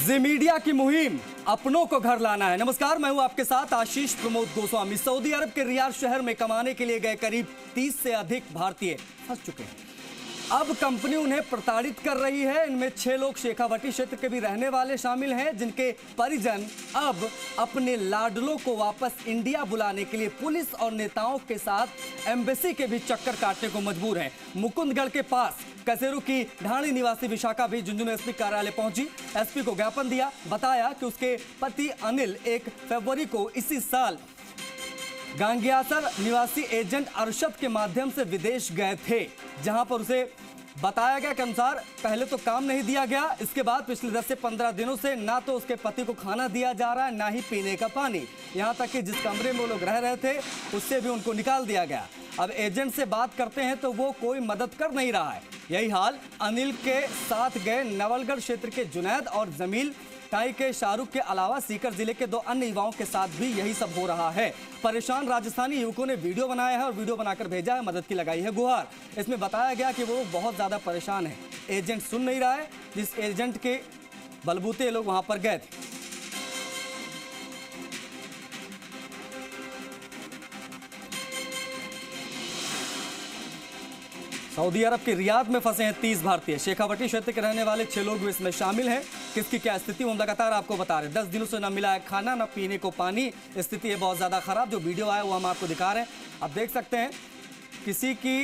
जी media की मुहिम अपनों को घर लाना है। नमस्कार, मैं हूं आपके साथ आशीष प्रमोद गोस्वामी। सऊदी अरब के रियाद शहर में कमाने के लिए गए करीब 30 से अधिक भारतीय फंस चुके हैं। अब कंपनी उन्हें प्रताड़ित कर रही है। इनमें 6 लोग शेखावटी क्षेत्र के भी रहने वाले शामिल हैं, जिनके परिजन अब अपने लाडलों को वापस इंडिया बुलाने के लिए पुलिस और नेताओं के साथ एम्बेसी के भी चक्कर काटने को मजबूर हैं। मुकुंदगढ़ के पास कसेरू की ढाणी निवासी विशाखा भी झुंझुनू एसपी कार्यालय पहुंची। एसपी को ज्ञापन दिया, बताया कि उसके पति अनिल 1 फरवरी को इसी साल गांगियासर निवासी एजेंट अरशद के माध्यम से विदेश गए थे, जहां पर उसे बताया गया के अनुसार पहले तो काम नहीं दिया गया। इसके बाद पिछले 10 से 15 दिनों से ना तो उसके पति को खाना दिया जा रहा है, ना ही पीने का पानी। यहां तक कि जिस कमरे में वो लोग रह रहे थे उससे भी उनको निकाल दिया गया। अब एजेंट से बात करते हैं तो वो कोई मदद कर नहीं रहा है। यही हाल अनिल के साथ गए नवलगढ़ क्षेत्र के जुनैद और जमील टाई के शाहरुख के अलावा सीकर जिले के 2 अन्य युवाओं के साथ भी यही सब हो रहा है। परेशान राजस्थानी युवकों ने वीडियो बनाया है और वीडियो बनाकर भेजा है, मदद की लगाई है गुहार। इसमें बताया गया कि वो बहुत ज्यादा परेशान है, एजेंट सुन नहीं रहा है, जिस एजेंट के बलबूते लोग वहां पर गए थे। सऊदी अरब के रियाद में फंसे हैं 30 भारतीय। शेखावटी क्षेत्र के रहने वाले 6 लोग भी इसमें शामिल हैं। किसकी क्या स्थिति हम लगातार आपको बता रहे हैं। 10 दिनों से न मिला है खाना, न पीने को पानी। स्थिति है बहुत ज़्यादा खराब। जो वीडियो आया वो हम आपको दिखा रहे हैं। आप देख सकते हैं किसी की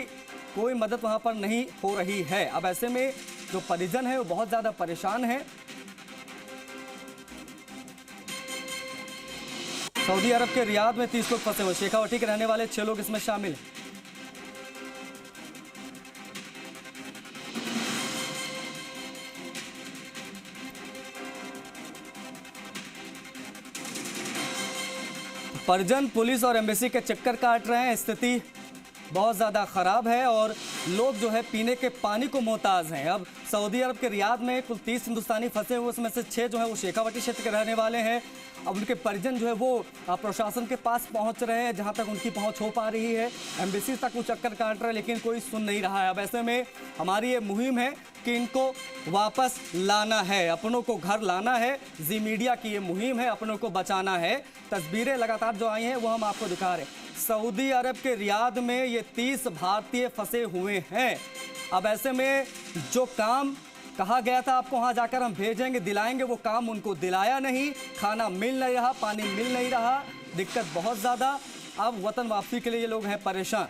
कोई मदद वहाँ पर नहीं हो रही है। अब ऐसे में जो परिजन है वो बहुत ज़्यादा परेशान है। सऊदी अरब के रियाद में 30 लोग फंसे हुए। शेखावटी के रहने वाले 6 लोग इसमें शामिल हैं। परिजन पुलिस और एम्बेसी के चक्कर काट रहे हैं। स्थिति बहुत ज़्यादा ख़राब है और लोग जो है पीने के पानी को मोहताज हैं। अब सऊदी अरब के रियाद में कुल 30 हिंदुस्तानी फंसे हुए, उसमें से 6 जो है वो शेखावटी क्षेत्र के रहने वाले हैं। अब उनके परिजन जो है वो प्रशासन के पास पहुंच रहे हैं, जहां तक उनकी पहुंच हो पा रही है। एम्बेसी तक वो चक्कर काट रहे हैं, लेकिन कोई सुन नहीं रहा है। अब ऐसे में हमारी ये मुहिम है कि इनको वापस लाना है, अपनों को घर लाना है। जी मीडिया की ये मुहिम है, अपनों को बचाना है। तस्वीरें लगातार जो आई हैं वो हम आपको दिखा रहे हैं। सऊदी अरब के रियाद में ये 30 भारतीय फंसे हुए हैं। अब ऐसे में जो काम कहा गया था आपको वहां जाकर हम भेजेंगे, दिलाएंगे, वो काम उनको दिलाया नहीं। खाना मिल नहीं रहा, पानी मिल नहीं रहा, दिक्कत बहुत ज़्यादा। अब वतन वापसी के लिए ये लोग हैं परेशान।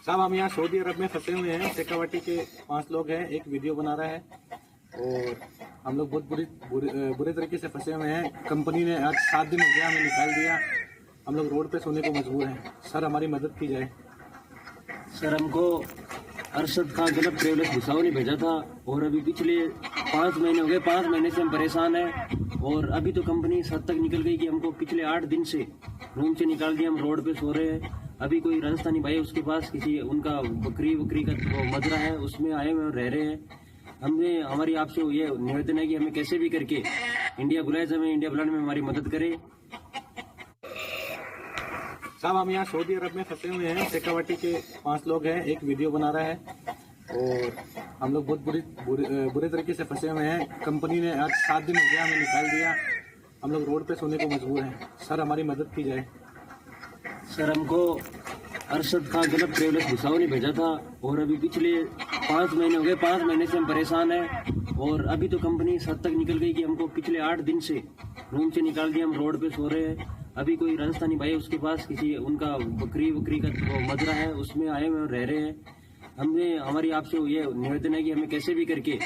साहब, हम यहाँ सऊदी अरब में फंसे हुए हैं। शेखावटी के 5 लोग हैं। एक वीडियो बना रहा है और हम लोग बहुत बुरे तरीके से फंसे हुए हैं। कंपनी ने आज 7 दिन हो गया हमें निकाल दिया। हम लोग रोड पे सोने को मजबूर हैं। सर, हमारी मदद की जाए। सर, हमको अरशद खान गलत ट्रेवलर्स भुसावल ने भेजा था और अभी पिछले 5 महीने हो गए। 5 महीने से हम परेशान हैं और अभी तो कंपनी इस हद तक निकल गई कि हमको पिछले 8 दिन से रूम से निकाल दिया। हम रोड पे सो रहे हैं। अभी कोई राजस्थानी भाई उसके पास किसी उनका बकरी का मजरा है, उसमें आए हुए रह रहे हैं। हमारी आपसे ये निवेदन है कि हमें कैसे भी करके इंडिया बुलाए, हमें इंडिया बुलाने में हमारी मदद करे। साहब, हम यहाँ सऊदी अरब में फंसे हुए हैं। शेखावटी के 5 लोग हैं। एक वीडियो बना रहा है और हम लोग बहुत बुरे तरीके से फंसे हुए हैं। कंपनी ने आज 7 दिन हो गया हमें निकाल दिया। हम लोग रोड पे सोने को मजबूर हैं। सर, हमारी मदद की जाए। सर, हमको अरशद खान गलत ट्रेवलर्स भुसावल ने भेजा था और अभी पिछले 5 महीने हो गए। 5 महीने से हम परेशान हैं और अभी तो कंपनी इस हद तक निकल गई कि हमको पिछले 8 दिन से रूम से निकाल दिया। हम रोड पे सो रहे हैं। अभी कोई राजस्थानी भाई उसके पास किसी उनका बकरी का मजरा है, उसमें आए हुए रह रहे हैं। हमारी आपसे ये निवेदन है कि हमें कैसे भी करके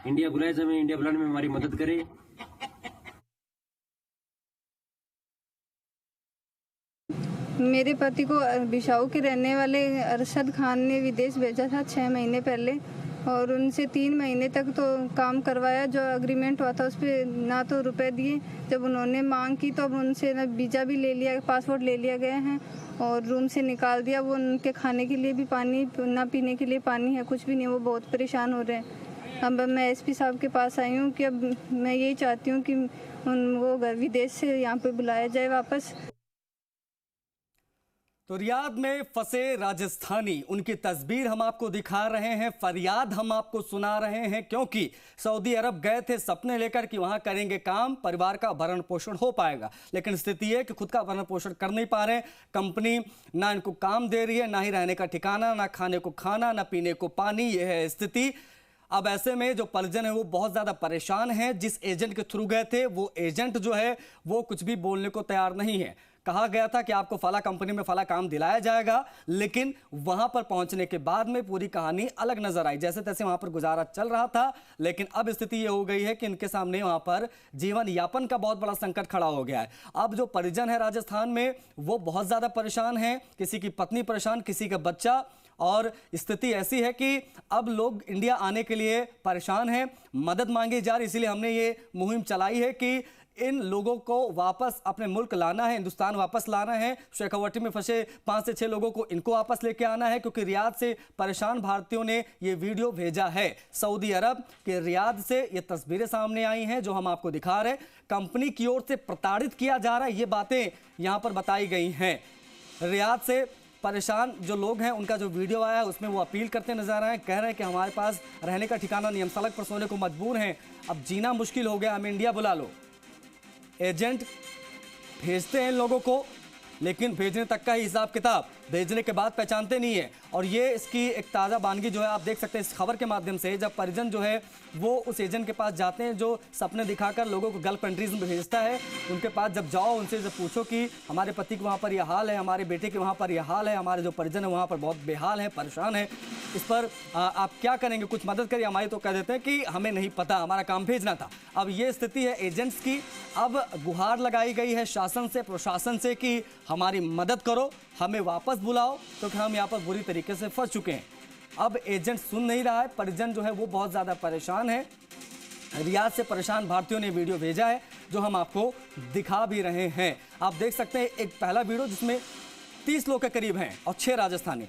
इंडिया बुलाए, हमें इंडिया बुलाने में हमारी मदद करे। मेरे पति को बिशाऊ के रहने वाले अरशद खान ने विदेश भेजा था 6 महीने पहले और उनसे 3 महीने तक तो काम करवाया। जो एग्रीमेंट हुआ था उस पर ना तो रुपए दिए। जब उन्होंने मांग की तो उनसे ना वीज़ा भी ले लिया, पासपोर्ट ले लिया गया है और रूम से निकाल दिया। वो उनके खाने के लिए भी पानी, ना पीने के लिए पानी है, कुछ भी नहीं। वो बहुत परेशान हो रहे हैं। अब मैं एसपी साहब के पास आई हूँ कि अब मैं यही चाहती हूँ कि वो विदेश से यहाँ पे बुलाया जाए वापस। तो रियाद में फंसे राजस्थानी, उनकी तस्वीर हम आपको दिखा रहे हैं, फरियाद हम आपको सुना रहे हैं, क्योंकि सऊदी अरब गए थे सपने लेकर कि वहां करेंगे काम, परिवार का भरण पोषण हो पाएगा, लेकिन स्थिति है कि खुद का भरण पोषण कर नहीं पा रहे। कंपनी ना इनको काम दे रही है, ना ही रहने का ठिकाना, ना खाने को खाना, ना पीने को पानी, यह है स्थिति। अब ऐसे में जो परिजन है वो बहुत ज्यादा परेशान है। जिस एजेंट के थ्रू गए थे वो एजेंट जो है वो कुछ भी बोलने को तैयार नहीं है। कहा गया था कि आपको फला कंपनी में फला काम दिलाया जाएगा, लेकिन वहां पर पहुंचने के बाद में पूरी कहानी अलग नजर आई। जैसे तैसे वहां पर गुजारा चल रहा था, लेकिन अब स्थिति यह हो गई है कि इनके सामने वहां पर जीवन यापन का बहुत बड़ा संकट खड़ा हो गया है। अब जो परिजन है राजस्थान में वो बहुत ज्यादा परेशान है, किसी की पत्नी परेशान, किसी का बच्चा, और स्थिति ऐसी है कि अब लोग इंडिया आने के लिए परेशान हैं, मदद मांगी जा रही। इसीलिए हमने ये मुहिम चलाई है कि इन लोगों को वापस अपने मुल्क लाना है, हिंदुस्तान वापस लाना है। शेखावटी में फंसे 5 से 6 लोगों को इनको वापस लेके आना है, क्योंकि रियाद से परेशान भारतीयों ने ये वीडियो भेजा है। सऊदी अरब के रियाद से ये तस्वीरें सामने आई हैं जो हम आपको दिखा रहे हैं। कंपनी की ओर से प्रताड़ित किया जा रहा है, ये बातें यहां पर बताई गई हैं। रियाद से परेशान जो लोग हैं उनका जो वीडियो आया है उसमें वो अपील करते नजर आ रहे हैं, कह रहे हैं कि हमारे पास रहने का ठिकाना नहीं, हम सड़क पर सोने को मजबूर हैं, अब जीना मुश्किल हो गया, हमें इंडिया बुला लो। एजेंट भेजते हैं लोगों को, लेकिन भेजने तक का ही हिसाब किताब, भेजने के बाद पहचानते नहीं है। और ये इसकी एक ताज़ा बानगी जो है आप देख सकते हैं इस खबर के माध्यम से, जब परिजन जो है वो उस एजेंट के पास जाते हैं जो सपने दिखाकर लोगों को गल्फ कंट्रीज में भेजता है, उनके पास जब जाओ, उनसे जब पूछो कि हमारे पति के वहाँ पर यह हाल है, हमारे बेटे के वहाँ पर यह हाल है, हमारे जो परिजन है वहाँ पर बहुत बेहाल है, परेशान है, इस पर आप क्या करेंगे, कुछ मदद करिए हमारी, तो कह देते हैं कि हमें नहीं पता, हमारा काम भेजना था। अब ये स्थिति है एजेंट्स की। अब गुहार लगाई गई है शासन से, प्रशासन से कि हमारी मदद करो, हमें वापस बुलाओ, क्योंकि हम यहाँ पर बुरी तरीके से फंस चुके हैं। अब एजेंट सुन नहीं रहा है, परिजन जो है वो बहुत ज़्यादा परेशान है। रियाद से परेशान भारतीयों ने वीडियो भेजा है जो हम आपको दिखा भी रहे हैं। आप देख सकते हैं एक पहला वीडियो जिसमें 30 लोग के करीब हैं और 6 राजस्थानी।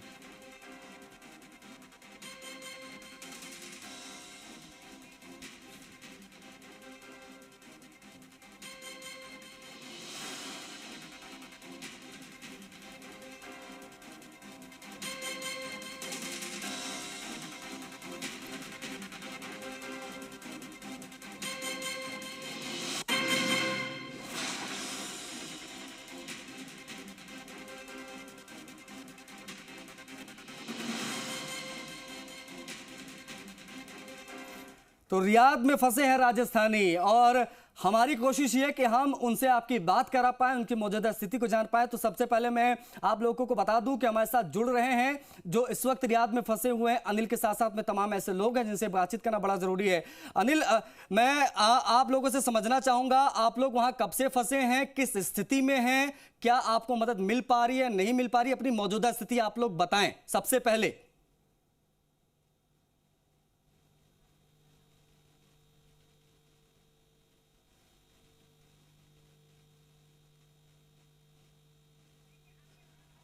तो रियाद में फंसे हैं राजस्थानी और हमारी कोशिश ये कि हम उनसे आपकी बात करा पाएं, उनकी मौजूदा स्थिति को जान पाएं। तो सबसे पहले मैं आप लोगों को बता दूं कि हमारे साथ जुड़ रहे हैं जो इस वक्त रियाद में फंसे हुए हैं, अनिल के साथ साथ में तमाम ऐसे लोग हैं जिनसे बातचीत करना बड़ा जरूरी है। अनिल, मैं आप लोगों से समझना चाहूंगा, आप लोग वहां कब से फंसे हैं, किस स्थिति में हैं, क्या आपको मदद मिल पा रही है, नहीं मिल पा रही है, अपनी मौजूदा स्थिति आप लोग बताएं सबसे पहले।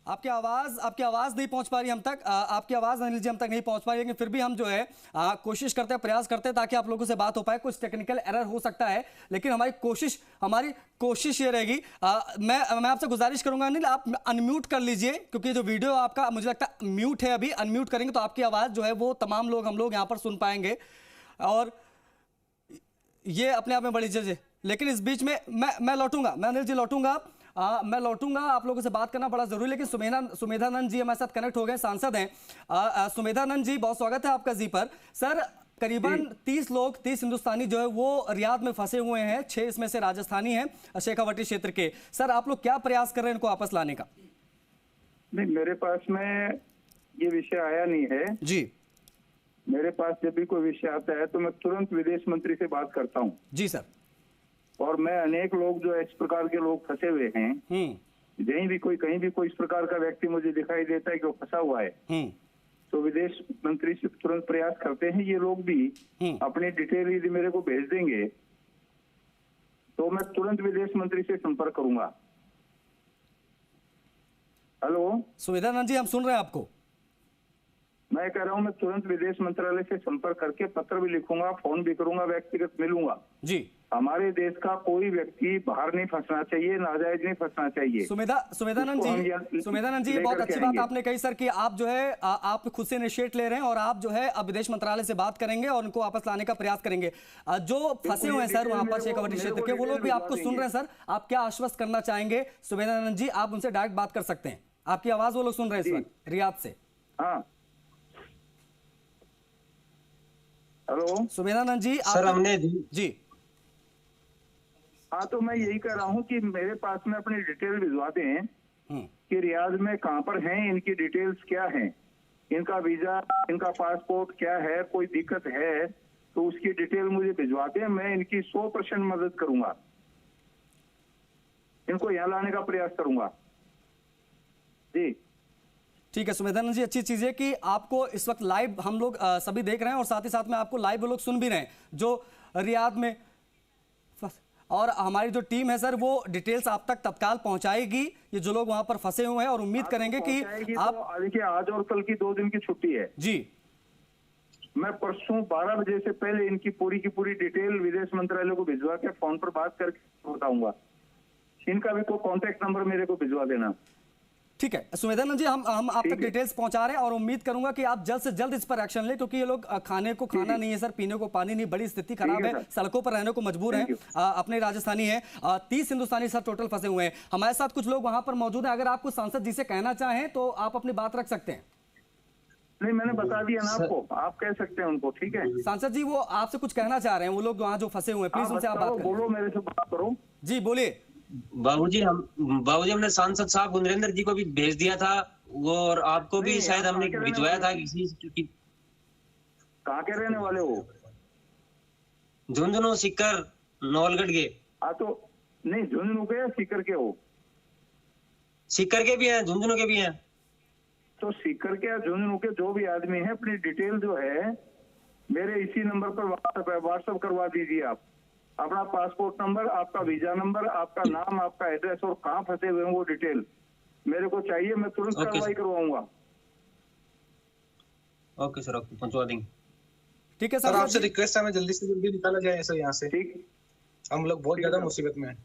आपकी आवाज नहीं पहुंच पा रही हम तक, आपकी आवाज अनिल जी हम तक नहीं पहुंच पा रही, लेकिन फिर भी हम जो है कोशिश करते हैं, प्रयास करते हैं ताकि आप लोगों से बात हो पाए। कुछ टेक्निकल एरर हो सकता है, लेकिन हमारी कोशिश ये रहेगी। मैं आपसे गुजारिश करूंगा अनिल, आप अनम्यूट कर लीजिए, क्योंकि जो वीडियो आपका मुझे लगता है म्यूट है, अभी अनम्यूट करेंगे तो आपकी आवाज जो है वो तमाम लोग हम लोग यहाँ पर सुन पाएंगे, और ये अपने आप में बड़ी चीज है। लेकिन इस बीच में मैं लौटूंगा, मैं अनिल जी लौटूंगा, मैं लौटूंगा, आप लोगों से बात करना बड़ा जरूरी है। लेकिन सुमेधानंद जी हमारे साथ कनेक्ट हो गए, सांसद हैं। सुमेधानंद जी, बहुत स्वागत है आपका जी पर। सर, करीबन 30 हिंदुस्तानी जो है वो रियाद में फंसे हुए हैं, 6 इसमें से राजस्थानी हैं शेखावटी क्षेत्र के। सर, आप लोग क्या प्रयास कर रहे हैं इनको वापस लाने का? नहीं, मेरे पास में ये विषय आया नहीं है जी। मेरे पास जब भी कोई विषय आता है तो मैं तुरंत विदेश मंत्री से बात करता हूँ। जी सर। और मैं अनेक लोग जो इस प्रकार के लोग फंसे हुए हैं, कहीं भी कोई इस प्रकार का व्यक्ति मुझे दिखाई देता है कि वो फंसा हुआ है, तो विदेश मंत्री से तुरंत प्रयास करते हैं। ये लोग भी अपनी डिटेल यदि मेरे को भेज देंगे तो मैं तुरंत विदेश मंत्री से संपर्क करूंगा। हेलो सुमेधानंद जी, हम सुन रहे हैं आपको। मैं कह रहा हूँ मैं तुरंत विदेश मंत्रालय से संपर्क करके पत्र भी लिखूंगा, फोन भी करूंगा, व्यक्तिगत मिलूंगा जी। हमारे देश का कोई व्यक्ति बाहर नहीं फंसना चाहिए, नाजायज नहीं फंसना चाहिए। सुमेधानंद जी, ये बहुत अच्छी बात आपने कही सर कि आप जो है आप खुद से इनिशिएट ले रहे हैं और आप जो है अब विदेश मंत्रालय से बात करेंगे और उनको वापस लाने का प्रयास करेंगे। जो फंसे हुए हैं सर वहां पर शेखावाटी क्षेत्र के, वो लोग भी आपको सुन रहे हैं सर। आप क्या आश्वस्त करना चाहेंगे सुमेधानंद जी? आप उनसे डायरेक्ट बात कर सकते हैं, आपकी आवाज वो लोग सुन रहे हैं इस वक्त रियाद से। हाँ हेलो सुमेधानंद जी सर हमने जी। हाँ तो मैं यही कह रहा हूँ कि मेरे पास में अपनी डिटेल भिजवा दें कि रियाद में कहाँ पर हैं, इनकी डिटेल्स क्या हैं, इनका वीजा, इनका पासपोर्ट क्या है, कोई दिक्कत है तो उसकी डिटेल मुझे भिजवा दें। मैं इनकी 100% मदद करूंगा, इनको यहाँ लाने का प्रयास करूंगा जी। ठीक है सुमेधानंद जी, अच्छी चीज है कि आपको इस वक्त लाइव हम लोग सभी देख रहे हैं और साथ ही साथ में आपको लाइव वो लोग सुन भी रहे हैं जो रियाद में, और हमारी जो टीम है सर वो डिटेल्स आप तक तत्काल पहुंचाएगी, ये जो लोग वहां पर फंसे हुए हैं, और उम्मीद करेंगे कि आप देखिए आज और कल की 2 दिन की छुट्टी है जी। मैं परसों 12 बजे से पहले इनकी पूरी की पूरी डिटेल विदेश मंत्रालय को भिजवा के फोन पर बात करके बताऊंगा। इनका भी कोई कॉन्टेक्ट नंबर मेरे को भिजवा देना। ठीक है सुमेधानंद जी, हम आप तक डिटेल्स पहुंचा रहे हैं और उम्मीद करूंगा कि आप जल्द से जल्द इस पर एक्शन लें, क्योंकि ये लोग खाने को खाना नहीं है सर, पीने को पानी नहीं, बड़ी स्थिति खराब है, सड़कों पर रहने को मजबूर हैं। अपने राजस्थानी है, 30 हिंदुस्तानी सर टोटल फंसे हुए हैं। हमारे साथ कुछ लोग वहां पर मौजूद हैं, अगर आप कुछ सांसद जी से कहना चाहें तो आप अपनी बात रख सकते हैं। नहीं मैंने बता दिया ना आपको, आप कह सकते हैं उनको। ठीक है सांसद जी, वो आपसे कुछ कहना चाह रहे हैं, वो लोग वहां जो फंसे हुए हैं, प्लीज उनसे आप बात करें। बोलो, मेरे से बात करो जी, बोलिए। बाबूजी हमने सांसद साहब गुंजरेंद्र जी को भी भेज दिया था, वो और आपको भी शायद हमने भिजवाया था किसी। कहाँ के रहने वाले हो? झुंझुनू, सीकर, नवलगढ़ के। हाँ तो नहीं, झुंझुनू के या सीकर के हो? सीकर के भी हैं, झुंझुनू के भी हैं। तो सीकर के या झुंझुनू के जो भी आदमी है, अपनी डिटेल जो है मेरे इसी नंबर पर व्हाट्सएप करवा दीजिए। आप अपना पासपोर्ट नंबर, आपका वीजा नंबर, आपका नाम, आपका एड्रेस और कहाँ फंसे हुए हैं वो डिटेल मेरे को चाहिए। मैं तुरंत कार्रवाई करवाऊंगा। ओके सर, ओके, पहुंचवा देंगे। ठीक है सर, आपसे रिक्वेस्ट है, हमें जल्दी से जल्दी निकाला जाए सर यहाँ से। ठीक, हम लोग बहुत ज्यादा मुसीबत में हैं।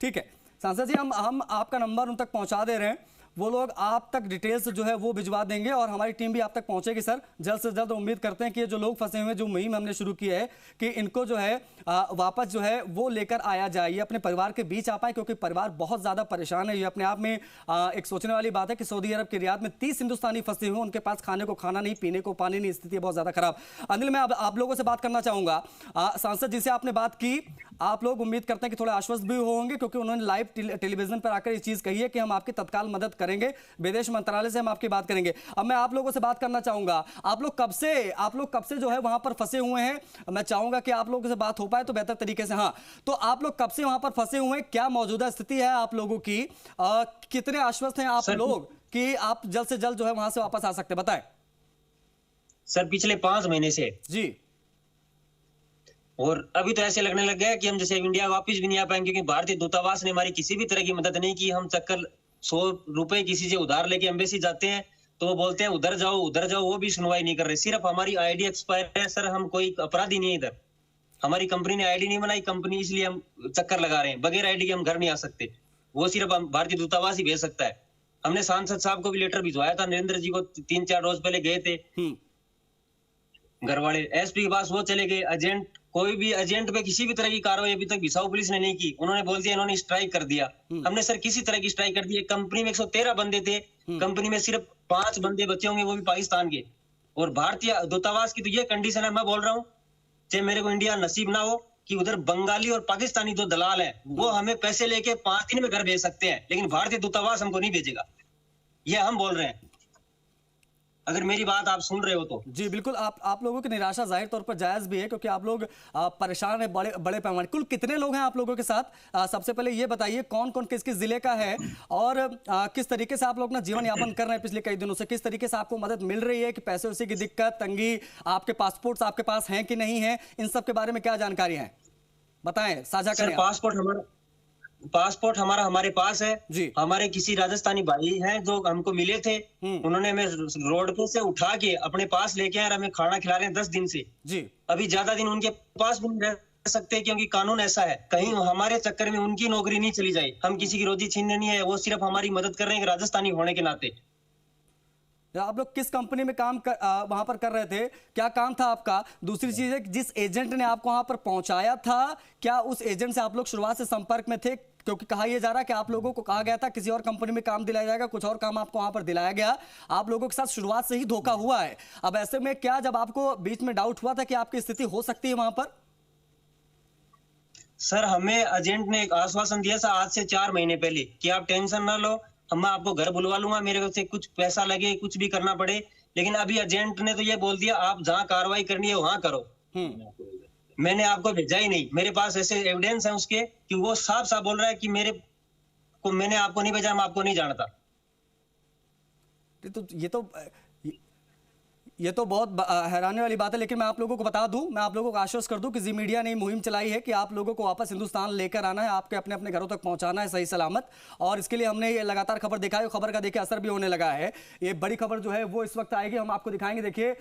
ठीक है सांसद जी, हम आपका नंबर उन तक पहुंचा दे रहे हैं, वो लोग आप तक डिटेल्स जो है वो भिजवा देंगे और हमारी टीम भी आप तक पहुंचेगी सर जल्द से जल्द। उम्मीद करते हैं कि ये जो लोग फंसे हुए, जो मुहिम हमने शुरू की है कि इनको जो है वापस जो है वो लेकर आया जाए, ये अपने परिवार के बीच आ पाए, क्योंकि परिवार बहुत ज्यादा परेशान है। ये अपने आप में एक सोचने वाली बात है कि सऊदी अरब के रियाद में 30 हिंदुस्तानी फंसे हुए, उनके पास खाने को खाना नहीं, पीने को पानी नहीं, स्थिति बहुत ज्यादा खराब। अनिल, मैं आप लोगों से बात करना चाहूंगा। सांसद जी से आपने बात की, आप लोग उम्मीद करते हैं कि थोड़ा आश्वस्त भी होंगे, क्योंकि उन्होंने लाइव टेलीविजन पर आकर ये चीज कही है कि हम आपकी तत्काल मदद करेंगे, विदेश मंत्रालय से हम आपकी बात करेंगे। अब मैं आप लोगों से बात करना चाहूंगा, आप लोग कब से जो है वहां पर फंसे हुए हैं? मैं चाहूंगा कि आप लोगों से बात हो पाए तो बेहतर तरीके से। हाँ, तो आप लोग कब से वहां पर फंसे हुए हैं? क्या मौजूदा स्थिति है आप लोगों की? कितने आश्वस्त हैं आप लोग कि आप जल्द से जल्द जो है वहां से वापस आ सकते हैं? बताएं सर। पिछले 5 महीने से जी, और अभी तो ऐसे लगने लग गया कि हम जैसे इंडिया वापस भी नहीं आ पाएंगे, क्योंकि भारतीय दूतावास ने हमारी किसी भी तरह की मदद नहीं की। हम चक्कर 100 रुपए किसी से उधार लेके एम्बेसी जाते हैं तो वो बोलते हैं उधर जाओ, वो भी सुनवाई नहीं कर रहे। सिर्फ हमारी आईडी एक्सपायर है सर, हम कोई अपराधी नहीं है इधर। हमारी कंपनी ने आईडी नहीं बनाई, कंपनी इसलिए हम चक्कर लगा रहे हैं। बगैर आईडी के हम घर नहीं आ सकते, वो सिर्फ भारतीय दूतावास ही भेज सकता है। हमने सांसद साहब को भी लेटर भिजवाया था, नरेंद्र जी को 3-4 रोज पहले गए थे घर वाले। एसपी के पास वो चले गए। एजेंट, कोई भी एजेंट पे किसी भी तरह की कार्रवाई अभी तक बिसाऊ पुलिस ने नहीं की। उन्होंने बोल दिया इन्होंने स्ट्राइक कर दिया। हमने सर किसी तरह की स्ट्राइक कर दी। कंपनी में 113 बंदे थे, कंपनी में सिर्फ 5 बंदे बचे होंगे, वो भी पाकिस्तान के। और भारतीय दूतावास की तो ये कंडीशन है, मैं बोल रहा हूँ चाहे मेरे को इंडिया नसीब ना हो कि उधर बंगाली और पाकिस्तानी 2 दलाल है, वो हमें पैसे लेके 5 दिन में घर भेज सकते हैं, लेकिन भारतीय दूतावास हमको नहीं भेजेगा। ये हम बोल रहे हैं, अगर मेरी बात आप सुन रहे हो तो। जी बिल्कुल, आप लोगों की निराशा जाहिर तौर पर जायज भी है, क्योंकि आप लोग परेशान है बड़े पैमाने। कुल कितने लोग हैं आप लोगों के साथ? सबसे पहले ये बताइए कौन कौन किस किस जिले का है और किस तरीके से आप लोग अपना जीवन यापन कर रहे हैं पिछले कई दिनों से? किस तरीके से आपको मदद मिल रही है? कि पैसे वैसे की दिक्कत, तंगी, आपके पासपोर्ट आपके पास हैं कि नहीं है? इन सब के बारे में क्या जानकारी है, बताएं, साझा करें। पासपोर्ट हमारे पास है जी। हमारे किसी राजस्थानी भाई हैं जो हमको मिले थे, उन्होंने हमें रोड पे से उठा के अपने पास लेके आए और हमें खाना खिला रहे हैं 10 दिन से जी। अभी ज्यादा दिन उनके पास भी नहीं रह सकते क्योंकि कानून ऐसा है, कहीं हमारे चक्कर में उनकी नौकरी नहीं चली जाए। हम किसी की रोजी छीनने नहीं है, वो सिर्फ हमारी मदद कर रहे हैं राजस्थानी होने के नाते। आप लोग किस कंपनी में काम वहां पर कर रहे थे, क्या काम था आपका? दूसरी चीज है, जिस एजेंट ने आपको वहां पर पहुंचाया था, क्या उस एजेंट से आप लोग शुरुआत से संपर्क में थे? क्योंकि कहा यह जा रहा है कि आप लोगों को कहा गया था किसी और कंपनी में काम दिलाया जाएगा, कुछ और काम आपको वहां पर दिलाया गया, आप लोगों के साथ शुरुआत से ही धोखा हुआ है। अब ऐसे में क्या जब आपको बीच में डाउट हुआ था कि आपकी स्थिति हो सकती है वहां पर? सर हमें एजेंट ने एक आश्वासन दिया था आज से 4 महीने पहले कि आप टेंशन ना लो, मैं आपको घर बुलवा लूंगा, मेरे से कुछ पैसा लगे कुछ भी करना पड़े। लेकिन अभी एजेंट ने तो ये बोल दिया आप जहां कार्रवाई करनी है वहां करो। मैंने आपको भेजा ही नहीं, मेरे पास ऐसे एविडेंस है उसके कि वो साफ साफ बोल रहा है कि मैंने आपको नहीं भेजा, मैं आपको नहीं जानता। ये तो बहुत हैरानी वाली बात है। लेकिन मैं आप लोगों को बता दूं, मैं आप लोगों को आश्वस्त कर दूं कि जी मीडिया ने मुहिम चलाई है कि आप लोगों को वापस हिंदुस्तान लेकर आना है, आपके अपने अपने घरों तक पहुंचाना है सही सलामत। और इसके लिए हमने ये लगातार खबर दिखाई, खबर का देखिए असर भी होने लगा है। ये बड़ी खबर जो है वो इस वक्त आएगी, हम आपको दिखाएंगे। देखिए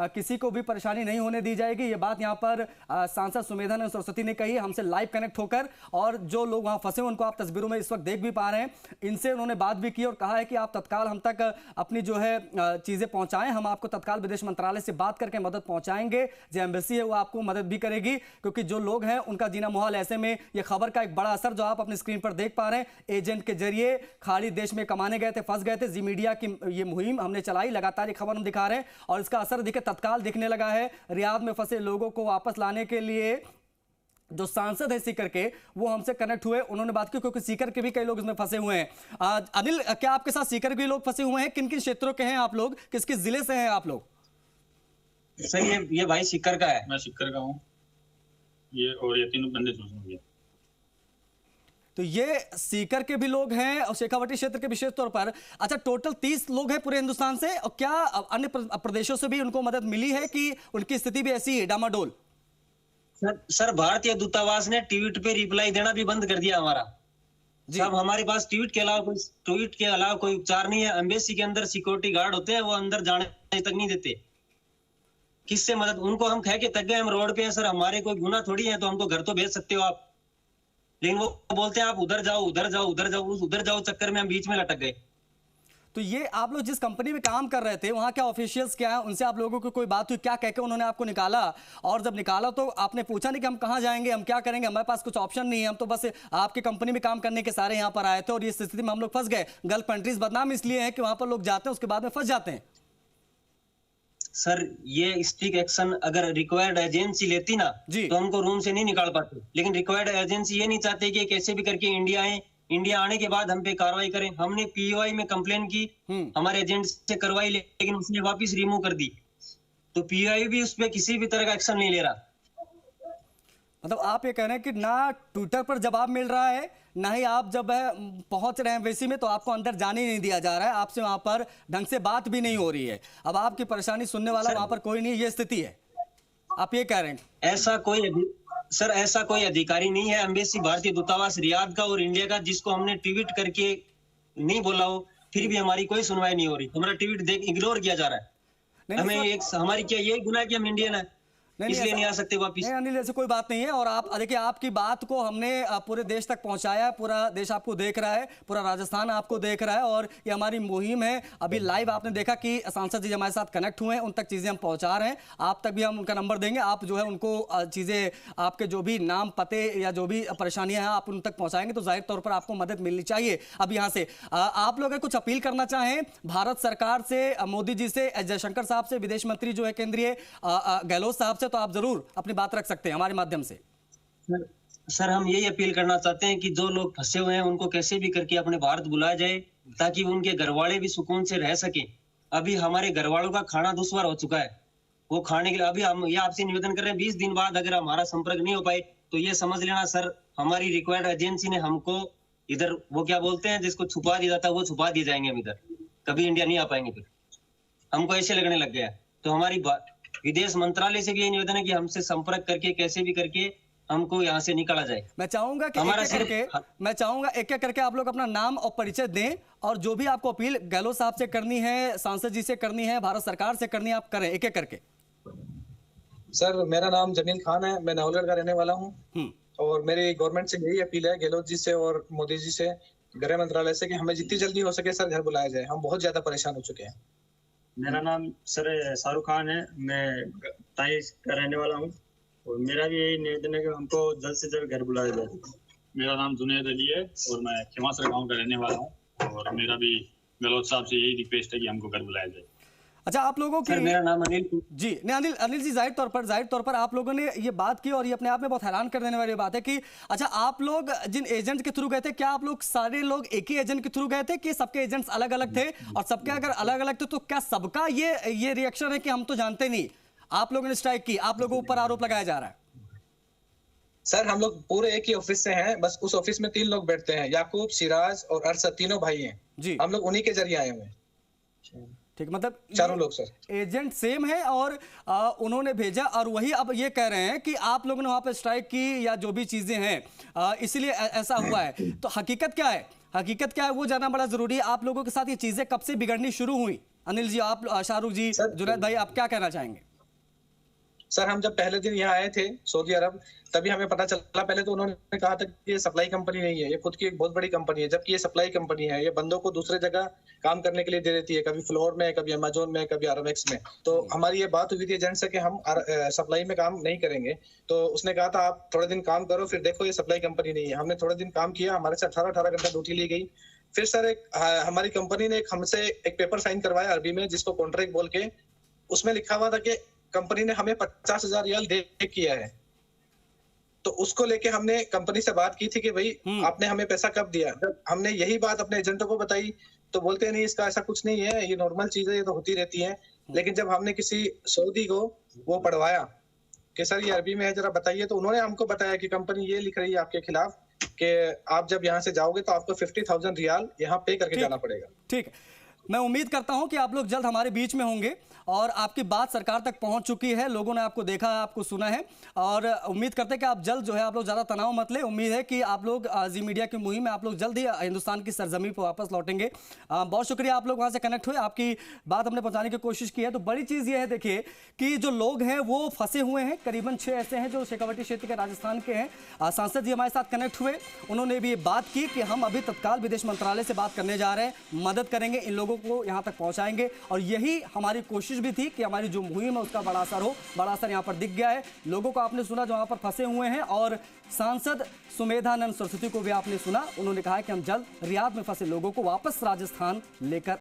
किसी को भी परेशानी नहीं होने दी जाएगी, ये बात यहाँ पर सांसद सुमेधा सरस्वती ने कही हमसे लाइव कनेक्ट होकर। और जो लोग वहाँ फंसे उनको आप तस्वीरों में इस वक्त देख भी पा रहे हैं, इनसे उन्होंने बात भी की और कहा है कि आप तत्काल हम तक अपनी जो है चीजें पहुंचाएं, हम आपको तत्काल विदेश मंत्रालय से बात करके मदद पहुंचाएंगे। जो एम्बेसी है वो आपको मदद भी करेगी, क्योंकि जो लोग हैं उनका जीना मुहाल। ऐसे में ये खबर का एक बड़ा असर जो आप अपनी स्क्रीन पर देख पा रहे हैं, एजेंट के जरिए खाड़ी देश में कमाने गए थे, फंस गए थे। जी मीडिया की ये मुहिम हमने चलाई, लगातार ये खबर हम दिखा रहे हैं और इसका असर देखिए तत्काल दिखने लगा है। रियाद में फंसे लोगों को वापस लाने के लिए जो सांसद है सीकर के, वो हमसे कनेक्ट हुए, उन्होंने बात की, क्योंकि सीकर के भी कई लोग इसमें फंसे हुए हैं। अनिल, क्या आपके साथ सीकर के लोग फंसे हुए हैं? किन किन क्षेत्रों के हैं आप लोग, किस किस जिले से हैं आप लोग? सर ये भाई सीकर का है। मैं सीकर का हूँ, ये और ये तीनों बंदे चूस। तो ये सीकर के भी लोग हैं और शेखावाटी क्षेत्र के विशेष तौर पर। अच्छा, टोटल 30 लोग हैं पूरे हिंदुस्तान से, और क्या अन्य प्रदेशों से भी उनको मदद मिली है कि उनकी स्थिति भी ऐसी है डामाडोल? सर भारतीय दूतावास ने ट्वीट पे रिप्लाई देना भी बंद कर दिया हमारा। सब हमारे पास ट्वीट के अलावा कोई उपचार नहीं है। एम्बेसी के अंदर सिक्योरिटी गार्ड होते हैं, वो अंदर जाने तक नहीं देते। किससे मदद? उनको हम कह के तक गए हम रोड पे हैं सर, हमारे कोई गुना थोड़ी है, तो हमको घर तो भेज सकते हो आप, लेकिन वो बोलते हैं आप उधर जाओ उधर जाओ उधर जाओ, उस उधर जाओ चक्कर में हम बीच में लटक गए। तो ये आप लोग जिस कंपनी में काम कर रहे थे, वहां क्या ऑफिशियल्स क्या है, उनसे आप लोगों को कोई बात हुई? क्या कहकर उन्होंने आपको निकाला? और जब निकाला तो आपने पूछा नहीं कि हम कहां जाएंगे, हम क्या करेंगे, हमारे पास कुछ ऑप्शन नहीं है, हम तो बस आपकी कंपनी में काम करने के सारे यहाँ पर आए थे और इस स्थिति में हम लोग फंस गए। गल्फ कंट्रीज बदनाम इसलिए है कि वहां पर लोग जाते हैं उसके बाद में फंस जाते हैं। सर ये स्ट्रिक्ट एक्शन अगर रिक्वायर्ड एजेंसी लेती ना तो हमको रूम से नहीं निकाल पाते, लेकिन रिक्वायर्ड एजेंसी ये नहीं चाहते कि कैसे भी करके इंडिया आए, इंडिया आने के बाद हम पे कार्रवाई करें। हमने पीओआई में कंप्लेन की, हमारे एजेंट से करवाई, लेकिन उसने वापस रिमूव कर दी। तो पीओआई भी उस पर किसी भी तरह का एक्शन नहीं ले रहा। मतलब आप ये कह रहे हैं कि ना ट्विटर पर जवाब मिल रहा है, ना ही आप जब पहुंच रहे हैं एम्बेसी में तो आपको अंदर जाने नहीं दिया जा रहा है, आपसे वहां पर ढंग से बात भी नहीं हो रही है। अब आपकी परेशानी सुनने वाला वहां पर कोई नहीं, ये स्थिति है, आप ये कह रहे हैं? ऐसा कोई अधिकारी नहीं है एम्बेसी भारतीय दूतावास रियाद का और इंडिया का जिसको हमने ट्वीट करके नहीं बोला हो, फिर भी हमारी कोई सुनवाई नहीं हो रही। हमारा ट्वीट इग्नोर किया जा रहा है। हमें हमारी क्या यही गुनाह है कि हम इंडियन है इसलिए नहीं आ सकते वापिस? नहीं अनिल, ऐसे कोई बात नहीं है। और आप देखिए, आपकी बात को हमने पूरे देश तक पहुंचाया, पूरा देश आपको देख रहा है, पूरा राजस्थान आपको देख रहा है और ये हमारी मुहिम है। अभी लाइव आपने देखा कि सांसद जी हमारे साथ कनेक्ट हुए हैं, उन तक चीजें हम पहुंचा रहे हैं। आप तक भी हम उनका नंबर देंगे, आप जो है उनको चीजें, आपके जो भी नाम पते या जो भी परेशानियां हैं आप उन तक पहुंचाएंगे तो जाहिर तौर पर आपको मदद मिलनी चाहिए। अब यहाँ से आप लोग कुछ अपील करना चाहें भारत सरकार से, मोदी जी से, जयशंकर साहब से, विदेश मंत्री जो है केंद्रीय गहलोत साहब से, तो आप जरूर अपनी बात रख सकते हैं हमारे माध्यम से। सर हम यही अपील करना चाहते हैं कि जो लोग फंसे हुए हैं उनको कैसे भी करके अपने भारत बुलाया जाए, ताकि उनके घरवाले भी सुकून से रह सके। अभी हमारे घरवालों का खाना दुश्वार हो चुका है, वो खाने के लिए अभी हम ये आपसे निवेदन कर रहे हैं 20 दिन बाद अगर हमारा संपर्क नहीं हो पाए तो ये समझ लेना सर, हमारी रिक्वायर्ड एजेंसी ने हमको इधर, वो क्या बोलते हैं जिसको छुपा दिया जाता है, वो छुपा दिए जाएंगे। हम इधर कभी इंडिया नहीं आ पाएंगे, फिर हमको ऐसे लगने लग गया। तो हमारी विदेश मंत्रालय से भी ये निवेदन है कि हमसे संपर्क करके कैसे भी करके हमको यहाँ से निकाला जाए। मैं चाहूंगा कि हमारा एक एक करके आप लोग अपना नाम और परिचय दें, और जो भी आपको अपील गहलोत साहब से करनी है, सांसद जी से करनी है, भारत सरकार से करनी है, आप करें एक एक करके। सर मेरा नाम जमील खान है, मैं नवलगढ़ का रहने वाला हूँ और मेरी गवर्नमेंट से यही अपील है, गहलोत जी से और मोदी जी से, गृह मंत्रालय से, कि हमें जितनी जल्दी हो सके सर घर बुलाया जाए। हम बहुत ज्यादा परेशान हो चुके हैं। मेरा नाम सर शाहरुख खान है, मैं ताई का रहने वाला हूँ और मेरा भी यही निवेदन है कि हमको जल्द से जल्द घर बुलाया जाए। मेरा नाम जुनैद अली है और मैं खेमासर गांव का रहने वाला हूँ और मेरा भी गहलोत साहब से यही रिक्वेस्ट है कि हमको घर बुलाया जाए। अच्छा, आप लोगों की मेरा नाम अनिल जी नहीं, अनिल जी, जाहिर तौर पर आप लोगों ने ये बात की और ये अपने आप में बहुत हैरान कर देने वाली बात है कि अच्छा, आप लोग जिन एजेंट के थ्रू गए थे, क्या आप लोग सारे लोग एक ही एजेंट के थ्रू गए थे कि सबके एजेंट्स अलग अलग थे? और सबके अगर अलग अलग थे तो क्या सबका ये रिएक्शन है कि हम तो जानते नहीं, आप लोगों ने स्ट्राइक की, आप लोगों के ऊपर आरोप लगाया जा रहा है? सर हम लोग पूरे एक ही ऑफिस से हैं, बस उस ऑफिस में 3 लोग बैठते हैं, याकूब, सिराज और अरशद, तीनों भाई हैं जी। हम लोग उन्हीं के जरिए आए हुए हैं। ठीक, मतलब चारों लोग सर एजेंट सेम है और उन्होंने भेजा, और वही अब ये कह रहे हैं कि आप लोगों ने वहां पे स्ट्राइक की या जो भी चीजें हैं इसीलिए ऐसा हुआ है। तो हकीकत क्या है, हकीकत क्या है वो जानना बड़ा जरूरी है। आप लोगों के साथ ये चीजें कब से बिगड़नी शुरू हुई? अनिल जी, आप, शाहरुख जी, जुनैद भाई, आप क्या कहना चाहेंगे? सर हम जब पहले दिन यहाँ आए थे सऊदी अरब, तभी हमें पता चला। पहले तो उन्होंने कहा था कि ये सप्लाई कंपनी नहीं है, ये खुद की एक बहुत बड़ी कंपनी है, जबकि ये सप्लाई कंपनी है। ये बंदों को दूसरे जगह काम करने के लिए दे देती है, कभी फ्लोर में, कभी अमेजोन में, कभी आरएमएक्स में। तो हमारी ये बात हुई थी एजेंट से कि हम सप्लाई में काम नहीं करेंगे। तो उसने कहा था आप थोड़े दिन काम करो, फिर देखो ये सप्लाई कंपनी नहीं है। हमने थोड़े दिन काम किया, हमारे से 18 घंटा ड्यूटी ली गई। फिर सर हमारी कंपनी ने हमसे एक पेपर साइन करवाया अरबी में, जिसको कॉन्ट्रैक्ट बोल के, उसमें लिखा हुआ था कि कंपनी ने हमें 50,000 रियाल दे किया है। तो उसको लेके हमने कंपनी से बात की थी कि भाई आपने हमें पैसा कब दिया। जब हमने यही बात अपने एजेंटों को बताई तो बोलते नहीं, इसका ऐसा कुछ नहीं है, ये नॉर्मल चीज है, ये तो होती रहती है। लेकिन जब हमने किसी सऊदी को वो पढ़वाया कि सर ये अरबी में है, जरा बताइए, तो उन्होंने हमको बताया कि कंपनी ये लिख रही है आपके खिलाफ कि आप जब यहाँ से जाओगे तो आपको 50,000 रियाल यहाँ पे करके जाना पड़ेगा। ठीक, मैं उम्मीद करता हूं कि आप लोग जल्द हमारे बीच में होंगे और आपकी बात सरकार तक पहुंच चुकी है, लोगों ने आपको देखा है, आपको सुना है, और उम्मीद करते हैं कि आप जल्द जो है, आप लोग ज़्यादा तनाव मत ले। उम्मीद है कि आप लोग जी मीडिया की मुहिम में आप लोग जल्द ही हिंदुस्तान की सरजमीन पर वापस लौटेंगे। बहुत शुक्रिया, आप लोग वहाँ से कनेक्ट हुए, आपकी बात हमने पहुँचाने की कोशिश की है। तो बड़ी चीज़ ये है, देखिए कि जो लोग हैं वो फंसे हुए हैं, करीबन 6 ऐसे हैं जो शेखावाटी क्षेत्र के राजस्थान के हैं। सांसद जी हमारे साथ कनेक्ट हुए, उन्होंने भी ये बात की कि हम अभी तत्काल विदेश मंत्रालय से बात करने जा रहे हैं, मदद करेंगे, इन लोगों को यहाँ तक पहुँचाएंगे। और यही हमारी कोशिश भी थी कि हमारी जो मुहिम है उसका बड़ा असर हो। बड़ा असर यहाँ पर दिख गया है, लोगों को आपने सुना जो यहाँ पर फंसे हुए हैं, और सांसद सुमेधानंद सरस्वती को भी आपने सुना, उन्होंने कहा कि हम जल्द रियाद में फंसे लोगों को वापस राजस्थान लेकर